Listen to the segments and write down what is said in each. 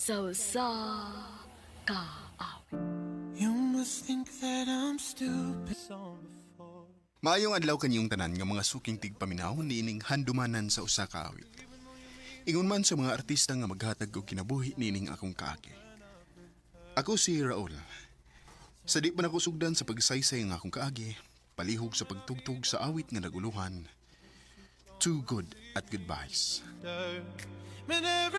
So sa kaawit. You must think that I'm stupid. Maayong adlaw kanyong tanan nga mga suking tigpaminaw niining handumanan sa usa ka awit. Ingon man sa mga artista nga maghatag og kinabuhi niining akong kaagi. Ako si Raul. Sa di pa nako sugdan sa pagsaysay nga akong kaagi, palihog sa pagtugtog sa awit nga naguluhan. Too Good at Goodbyes.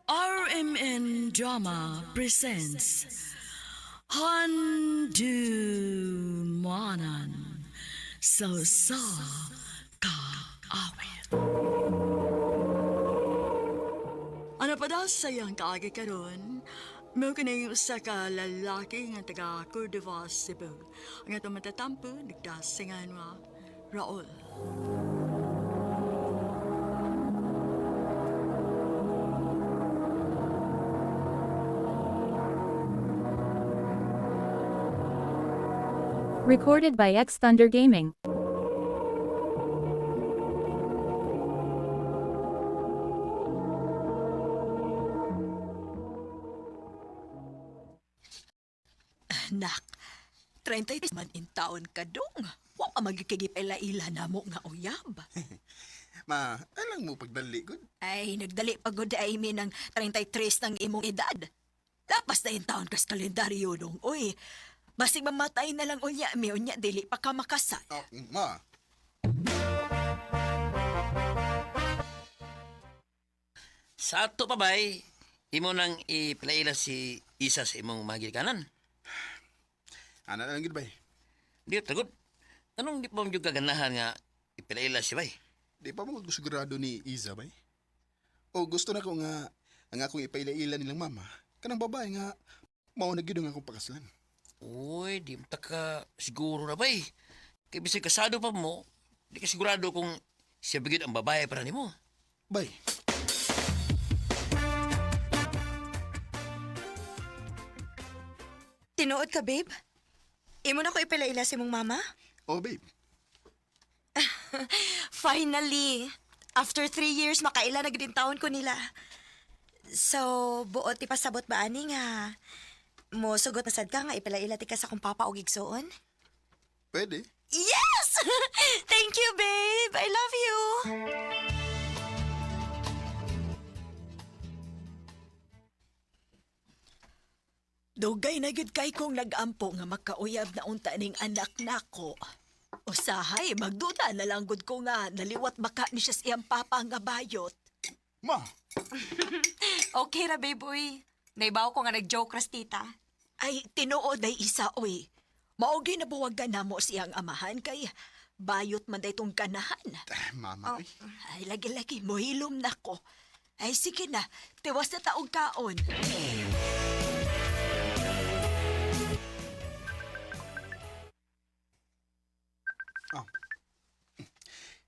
RMN Drama presents Handumanan So sa kaawit. Ano pa daw sayang kaagi karon? Mo kini usa ka lalaki nga taga Cordova, Cebu. Ang atong matatampo nagdasingan nga Raul. Recorded by X Thunder Gaming. Nak, 30 man in taon ka dong. Wa ka magkikigip ila na mo nga uyab. Ma, alang mo pagdali gud. Ay, nagdali pagod ay mi ng 33 ng imong edad. Lapas na in taon kas kalendaryo dong. Uy, basig mamatay na lang unya mi unya dili pa ka makasal. Oh, ma. Sa ato pa bay, imo nang iplaila si Isa sa imong magikanan. Ana lang gid bay. Di tagot. Anong di pa mo kaganahan nga iplaila si bay? Di pa mo sigurado ni Iza bay. O gusto na ko nga ang akong ipailaila nilang mama. Kanang babae nga mao na gyud ang akong pakaslan. Uy, di mo ka siguro na bay. Kaya bisig kasado pa mo, di ka sigurado kung siya bigid ang babae para nimo. Bay. Tinuod ka, babe? Imo na ko ipilaila si mong mama? Oh, babe. Finally! After 3 years, makaila na gid taon ko nila. So, buot ti pasabot ba ani nga mo sugot masad ka nga ipilaila ti ka sa kong papa og igsuon? Pwede. Yes! Thank you, babe! I love you! Dugay na gid kay kong nag-ampo nga makauyab na unta ning anak nako. Usahay, magduda na lang gud ko nga naliwat baka ni siya siyang papa nga bayot. Ma. Okay ra, babe, uy. Naibaw ko nga nag-joke ras tita. Ay, tinuod ay isa, oy. Maogi na buwagan na mo siyang amahan kay bayot man day tong kanahan. Mama. Ay, lagi-lagi, mohilom na ko. Ay, sige na, tiwas na taong kaon.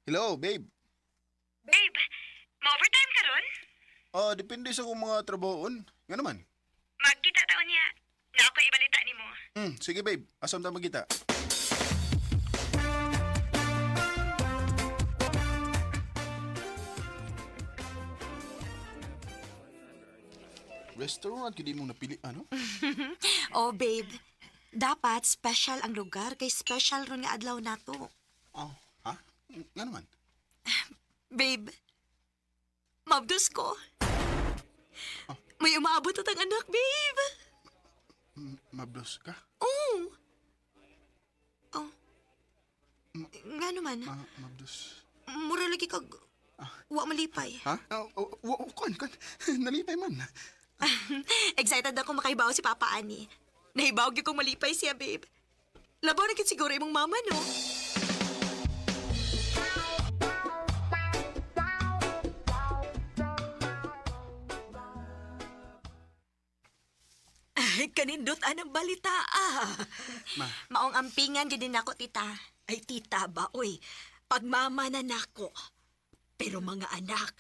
Hello, babe. Babe, ma-overtime ka ron? Depende sa kong mga trabahoon. Nga naman. Magkita taon niya. Na ako ibalita ni mo. Sige, babe. Asam ta magkita. Restaurant, hindi mo napili, ano? Oh, babe. Dapat special ang lugar kay special ron nga adlaw nato. Oh, ha? Nga naman. Babe, mabdos ko. May umaabot at ang anak, babe. Mablos ka? Oh. Oh. Nga naman, Mablos. mura lagi kag wa malipay. Ha? Kan. Nalipay man. Excited ako makaibaw si Papa Ani. Nahibaw gyud kong malipay siya, babe. Labaw na gid siguro imong mama, no? Ay, kanindot anang balita, Maong ampingan gid din ako, tita. Ay, tita ba, oy, pagmama na nako. Pero mga anak,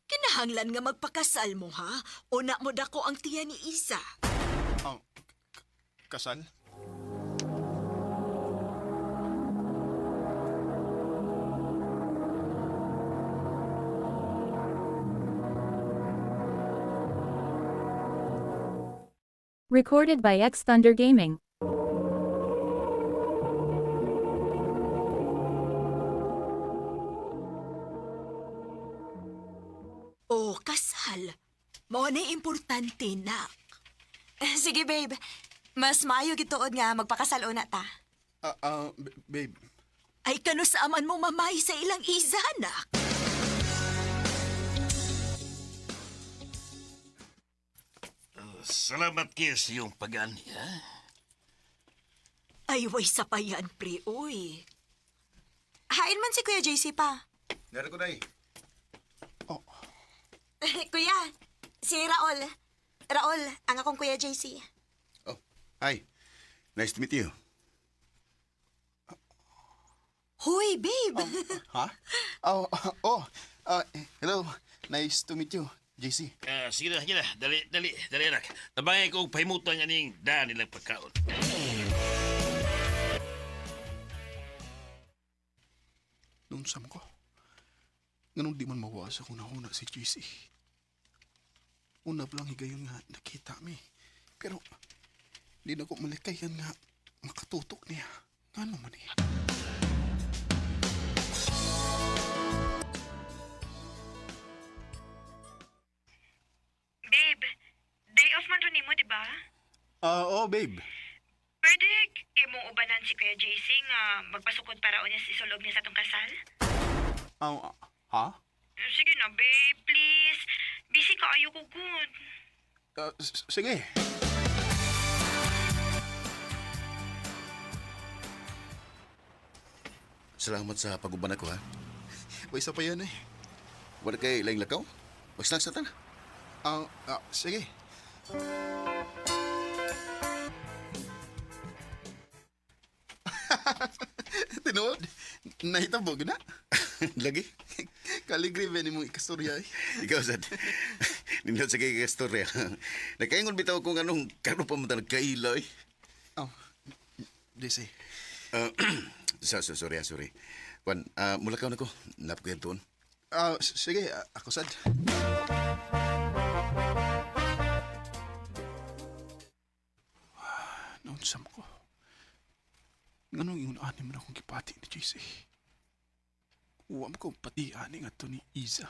kinahanglan nga magpakasal mo, ha? Una mo dako ang tiya ni Isa. Oh, kasal? Recorded by X Thunder Gaming. O kasal. Mao na importante na. Sige, babe. Mas maayo gituod nga magpakasal una ta. Babe. Ay kano sa aman mo mamay sa ilang isanak. Salamat kayo sa iyong pag-ani, ha? Ay way sapayan pre, uy. Hain man si Kuya JC pa. Nara ko na eh. Kuya, si Raul. Raul, ang akong Kuya JC. Oh, hi. Nice to meet you. Hoy, babe. Ha? Hello. Nice to meet you, JC. Sige na. Dali, anak. Tabangay ko pahimutan nga ning daan nilang pagkaon. Noon sam ko. Ganun di man mawasa kung nahuna si JC. Una lang higayon nga nakita mi. Pero di na ko malikayan nga makatutok niya. Nga naman eh. Babe, day off man ron nimo, di ba? Babe. Pwede imong ubanan si Kuya JC nga magpasukod para unya sa isulog niya sa tong kasal? Ha? Sige na, babe, please. Busy ka, ayo ko good. Sige. Salamat sa pag-uban ako, ha? May isa pa yan eh. Wala kay laing lakaw? Mag-snacks na ta na. Sige. Tinood? Nahitabog na? Lagi? Kaligribe ni mong ikastorya eh. Ikaw, Sad. Nindot sa kay kastorya. Nakaingon bitaw kung anong kano pa mo ta nagkaila, eh. JC. Sorry. Juan, mulakaw na ko. Nap ko yan tuon. Sige, ako sad. Naunsam ko. Nganong ingon ani man akong gipati ni JC. Uwam ko pati ani nga to ni Iza.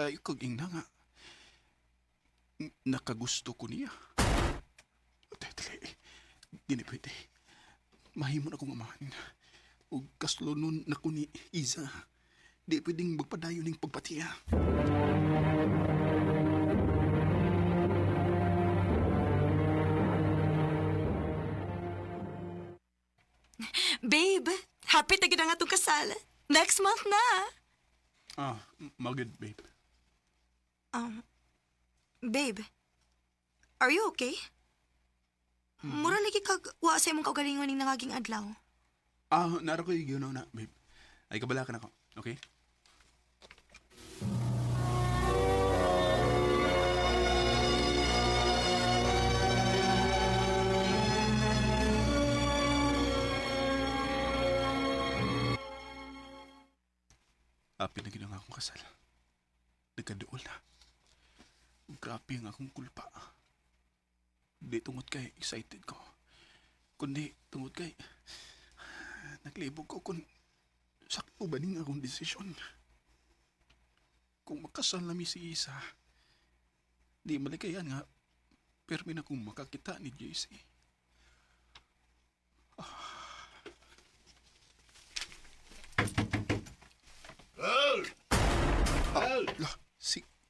Ay, kag ingna nga. Nakagusto ko niya. Dali, dili pwede. Mahimo na akong amahanin. O kaslonon na ko ni Iza. Di pwedeng magpadayo ning pagpatiya. Babe, happy na gid nga itong kasal. Next month na. Magod, babe. Babe, are you okay? Mura lagi kag wa sa imong kaugalingon ning nangaging adlaw. Nara ko yung na, babe. Ay, kabala ka na ko. Okay? Pinagin ang akong kasal. Nagkaduol na. Grabe ang akong kulpa. Di tungod kay excited ko. Kundi tungod kay naglibog ko kung sakto ba ning akong desisyon. Kung makasal nami si Isa, di malikayan nga, permi na kung makakita ni JC.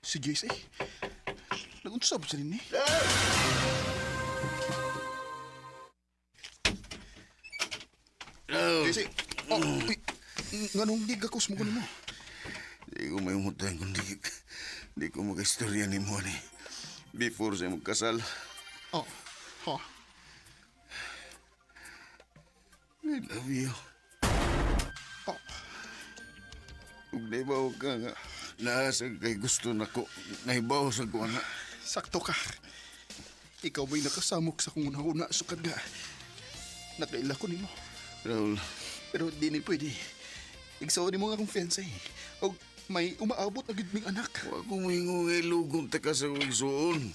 Si JC? Nagunsa ba siya rin eh? JC, nganong gigakos mo ko mo? Di ko may umutang kung di ko mag-istorya ni mo ni. Before sa magkasal. Ha? I love you. Oh. Kung naibaw ka nga, naasag kay gusto na ko, naibaw sa ko nga. Sakto ka. Ikaw ba'y nakasamok sa kung una-una sukad nga. Nakaila ko nimo. Raul, Pero di ni pwede. Igsaw ni mo nga akong fiancé. O may umaabot na gidming anak. huwag kong mahingong ilugong ta ka sa igsoon.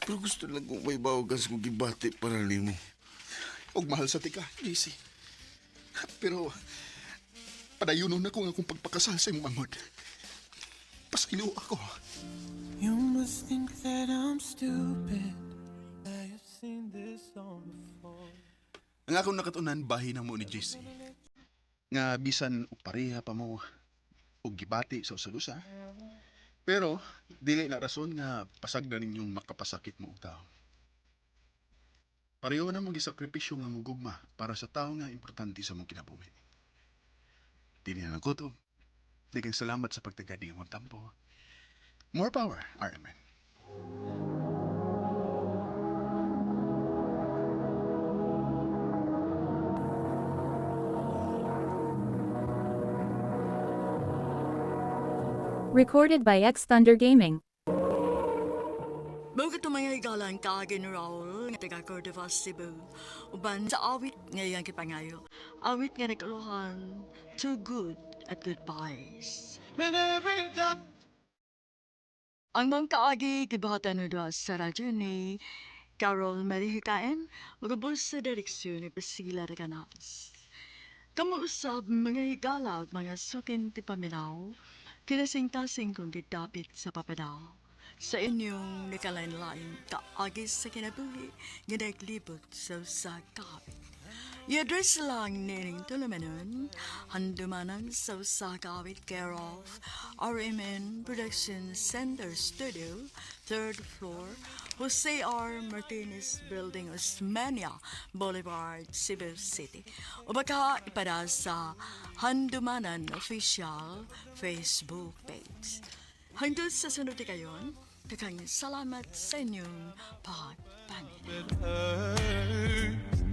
Pero gusto lang kong may bawagas kong gibati para nimo. Og mahal sa tika, JC. Pero, padayunon na ko nga akong pagpakasal sa imong angod. Pasaylo ako. You must think that I'm stupid. I have seen this song before. Ang akong nakatunan, bahin na mo ni JC. Nga bisan og pareha pa mo og gibati sa usa-usa. Pero, dili na rason nga pasagdan ninyong makapasakit mo og tao. Pareho na mong gisakripisyo nga mugugma para sa tao nga importante sa mong kinabuhi. Dili na nakutob. Daghang salamat sa pagtagadi ng mong tampo. More power, Iron Man. Recorded by X Thunder Gaming. Bago ito mga higalan ka, General, nga taga Cordova, Cebu. Uban sa awit ngayang kipangayo. Awit nga nagkaluhan, too good at goodbyes. And every time Ang mga kaagi, kibahatan na sa radyo ni Carol Marihikain, magabos sa direksyon ni Priscilla Reganas. Kamuusap mga higala at mga sukin ti paminaw, kinasing-tasing kung didapit sa papadaw. Sa inyong nakalain-lain kaagi sa kinabuhi, nga naglibot sa kapit. I-address lang nining tulumanon, handumanan sa usakawit care of RMN Production Center Studio, 3rd floor, Jose R. Martinez Building, Osmania Boulevard, Cebu City. O baka ipada sa Handumanan Official Facebook page. Hanggang sa sunod kayon, daghang salamat sa inyong pag